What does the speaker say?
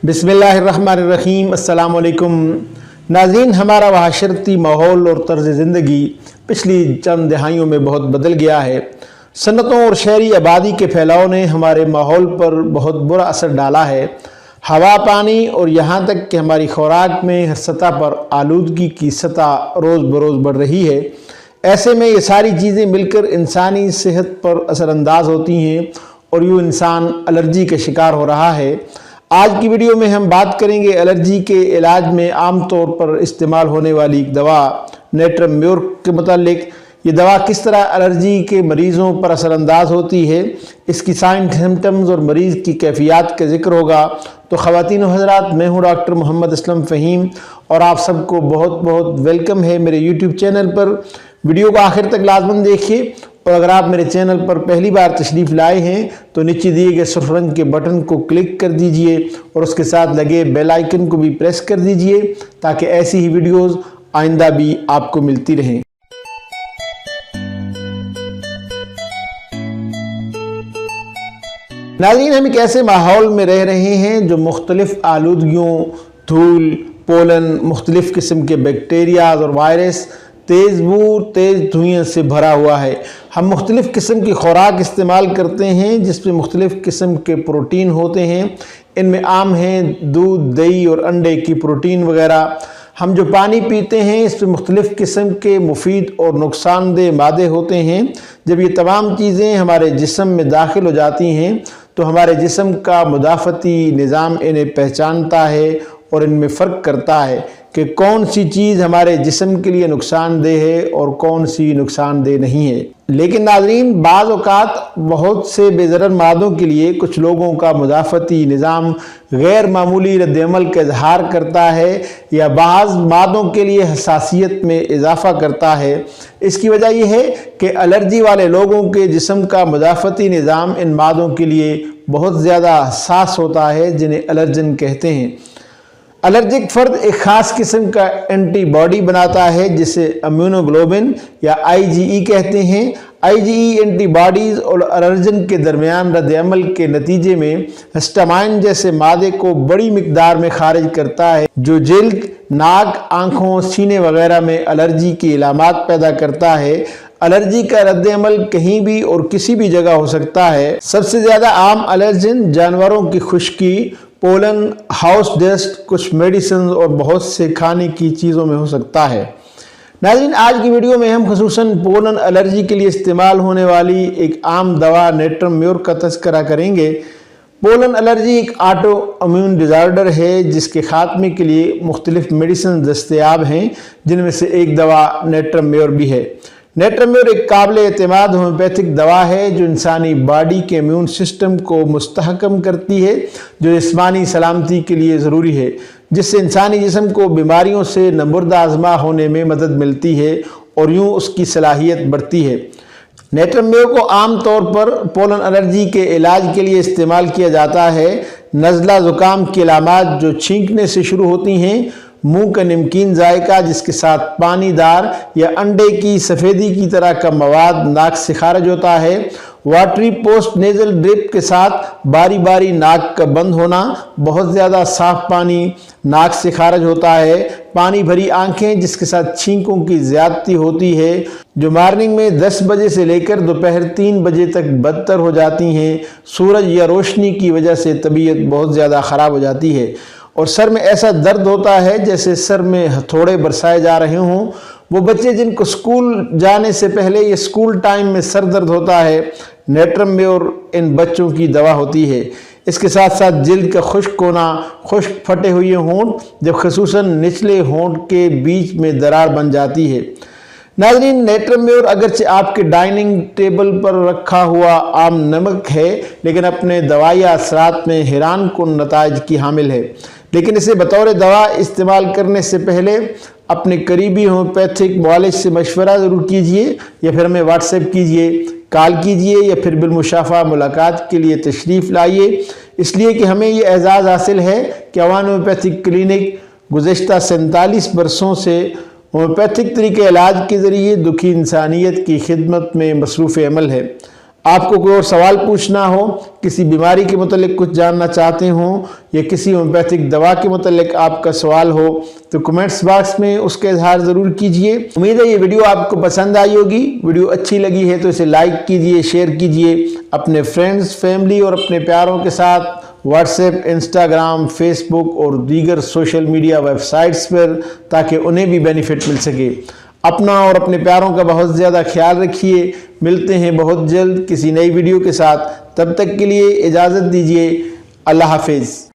बिस्मिल्लाहिर्रहमानिर्रहीम। अस्सलाम वालेकुम नाज़रीन, हमारा माशरती माहौल और तर्ज़ ज़िंदगी पिछली चंद दहाइयों में बहुत बदल गया है। सनतों और शहरी आबादी के फैलाव ने हमारे माहौल पर बहुत बुरा असर डाला है। हवा, पानी और यहाँ तक कि हमारी खुराक में हर सतह पर आलूदगी की सतह रोज़ बरोज़ बढ़ रही है। ऐसे में ये सारी चीज़ें मिलकर इंसानी सेहत पर असरअंदाज होती हैं और यूँ इंसान एलर्जी का शिकार हो रहा है। आज की वीडियो में हम बात करेंगे एलर्जी के इलाज में आम तौर पर इस्तेमाल होने वाली एक दवा नेट्रम म्योर के मुतालिक। ये दवा किस तरह एलर्जी के मरीज़ों पर असरअंदाज होती है, इसकी साइन सिम्टम्स और मरीज़ की कैफियत का जिक्र होगा। तो ख़वातीन व हज़रात, मैं हूँ डॉक्टर मोहम्मद असलम फ़हीम और आप सबको बहुत बहुत वेलकम है मेरे यूट्यूब चैनल पर। वीडियो को आखिर तक लाजमन देखिए और अगर आप मेरे चैनल पर पहली बार तशरीफ़ लाए हैं तो नीचे दिए गए सुर्ख रंग के बटन को क्लिक कर दीजिए और उसके साथ लगे बेल आइकन को भी प्रेस कर दीजिए ताकि ऐसी ही वीडियोज़ आइंदा भी आपको मिलती रहें। नाज़रीन, हम एक ऐसे माहौल में रह रहे हैं जो मुख्तलिफ आलूदगियों, धूल, पोलन, मुख्तलिफ किस्म के बैक्टीरियाज और वायरस, तेज़ बू, तेज़ धुएँ से भरा हुआ है। हम मुख्तलिफ़ किस्म की खुराक इस्तेमाल करते हैं जिसमें मुख्तलिफ़ किस्म के प्रोटीन होते हैं। इनमें आम हैं दूध, दही और अंडे की प्रोटीन वगैरह। हम जो पानी पीते हैं इसमें मुख्तलिफ़ किस्म के मुफीद और नुकसानदेह मादे होते हैं। जब ये तमाम चीज़ें हमारे जिस्म में दाखिल हो जाती हैं तो हमारे जिस्म का मुदाफ़ती निज़ाम इन्हें पहचानता है और इनमें फ़र्क करता है कि कौन सी चीज़ हमारे जिस्म के लिए नुकसानदेह है और कौन सी नुकसानदेह नहीं है। लेकिन नाज़रीन, बाज़ औक़ात बहुत से बेज़रर मादों के लिए कुछ लोगों का मुदाफ़ती निज़ाम गैर मामूली रद्दअमल का इजहार करता है या बाज़ मादों के लिए हसासियत में इजाफ़ा करता है। इसकी वजह यह है कि एलर्जी वाले लोगों के जिस्म का मुदाफ़ती निज़ाम इन मादों के लिए बहुत ज़्यादा हसास होता है जिन्हें एलर्जन कहते हैं। एलर्जिक फ़र्द एक ख़ास किस्म का एंटीबॉडी बनाता है जिसे इम्यूनोग्लोबिन या IgE कहते हैं। IgE एंटीबॉडीज़ और एलर्जन के दरमियान रद्दअमल के नतीजे में हिस्टामाइन जैसे मादे को बड़ी मिकदार में खारिज करता है जो जिल्द, नाक, आँखों, सीने वगैरह में एलर्जी की इलामात पैदा करता है। एलर्जी का रद्दअमल कहीं भी और किसी भी जगह हो सकता है। सबसे ज़्यादा आम एलर्जन जानवरों की खुश्की, पोलन, हाउस डस्ट, कुछ मेडिसिन और बहुत से खाने की चीज़ों में हो सकता है। नाज़रीन, आज की वीडियो में हम खुसूसन पोलन एलर्जी के लिए इस्तेमाल होने वाली एक आम दवा नेट्रम म्योर का तज़किरा करेंगे। पोलन एलर्जी एक ऑटो इम्यून डिज़ार्डर है जिसके ख़ात्मे के लिए मुख्तलिफ मेडिसिन दस्तयाब हैं जिनमें से एक दवा नेट्रम म्योर भी है। नेट्रम म्योर एक काबिल एतमाद होम्योपैथिक दवा है जो इंसानी बॉडी के इम्यून सिस्टम को मुस्तहकम करती है जो जिस्मानी सलामती के लिए ज़रूरी है, जिससे इंसानी जिस्म को बीमारियों से नबुर्द आज़मा होने में मदद मिलती है और यूँ उसकी सलाहियत बढ़ती है। नेट्रम म्योर को आम तौर पर पोलन एलर्जी के इलाज के लिए इस्तेमाल किया जाता है। नज़ला ज़ुकाम की अलामात जो छींकने से शुरू होती हैं, मुंह का नमकीन जायका जिसके साथ पानीदार या अंडे की सफ़ेदी की तरह का मवाद नाक से खारिज होता है, वाटरी पोस्ट नेज़ल ड्रिप के साथ बारी बारी नाक का बंद होना, बहुत ज़्यादा साफ पानी नाक से खारिज होता है, पानी भरी आंखें जिसके साथ छींकों की ज़्यादती होती है जो मॉर्निंग में 10 बजे से लेकर दोपहर 3 बजे तक बदतर हो जाती हैं, सूरज या रोशनी की वजह से तबीयत बहुत ज़्यादा ख़राब हो जाती है और सर में ऐसा दर्द होता है जैसे सर में हथौड़े बरसाए जा रहे हों। वो बच्चे जिनको स्कूल जाने से पहले ये स्कूल टाइम में सर दर्द होता है, नेट्रम म्योर इन बच्चों की दवा होती है। इसके साथ साथ जिल्द का खुश्क होना, खुश्क फटे हुए होंठ जब खसूसन निचले होंठ के बीच में दरार बन जाती है। नाज़रीन, नेट्रम म्योर अगरचे आपके डाइनिंग टेबल पर रखा हुआ आम नमक है लेकिन अपने दवाई असरात में हैरान कुन नताइज की हामिल है। लेकिन इसे बतौर दवा इस्तेमाल करने से पहले अपने करीबी होम्योपैथिक मुआलिज से मशवरा ज़रूर कीजिए या फिर हमें व्हाट्सएप कीजिए, कॉल कीजिए या फिर बिलमुशाफा मुलाकात के लिए तशरीफ़ लाइए, इसलिए कि हमें ये एजाज़ हासिल है कि अवान होम्योपैथिक क्लिनिक गुज़श्ता 47 बरसों से ہومیوپیتھک طریقے علاج کے ذریعے دکھی انسانیت کی خدمت میں مصروف عمل ہے۔ آپ کو کوئی اور سوال پوچھنا ہو، کسی بیماری کے متعلق کچھ جاننا چاہتے ہوں یا کسی ہومیوپیتھک دوا کے متعلق آپ کا سوال ہو تو کمنٹس باکس میں اس کا اظہار ضرور کیجئے۔ امید ہے یہ ویڈیو آپ کو پسند آئی ہوگی۔ ویڈیو اچھی لگی ہے تو اسے لائک کیجئے، شیئر کیجئے اپنے فرینڈز، فیملی اور اپنے پیاروں کے ساتھ واٹس ایپ، انسٹاگرام، فیس بک اور دیگر سوشل میڈیا ویب سائٹس پر، تاکہ انہیں بھی بینیفٹ مل سکے۔ اپنا اور اپنے پیاروں کا بہت زیادہ خیال رکھیے۔ ملتے ہیں بہت جلد کسی نئی ویڈیو کے ساتھ، تب تک کے لیے اجازت دیجیے۔ اللہ حافظ۔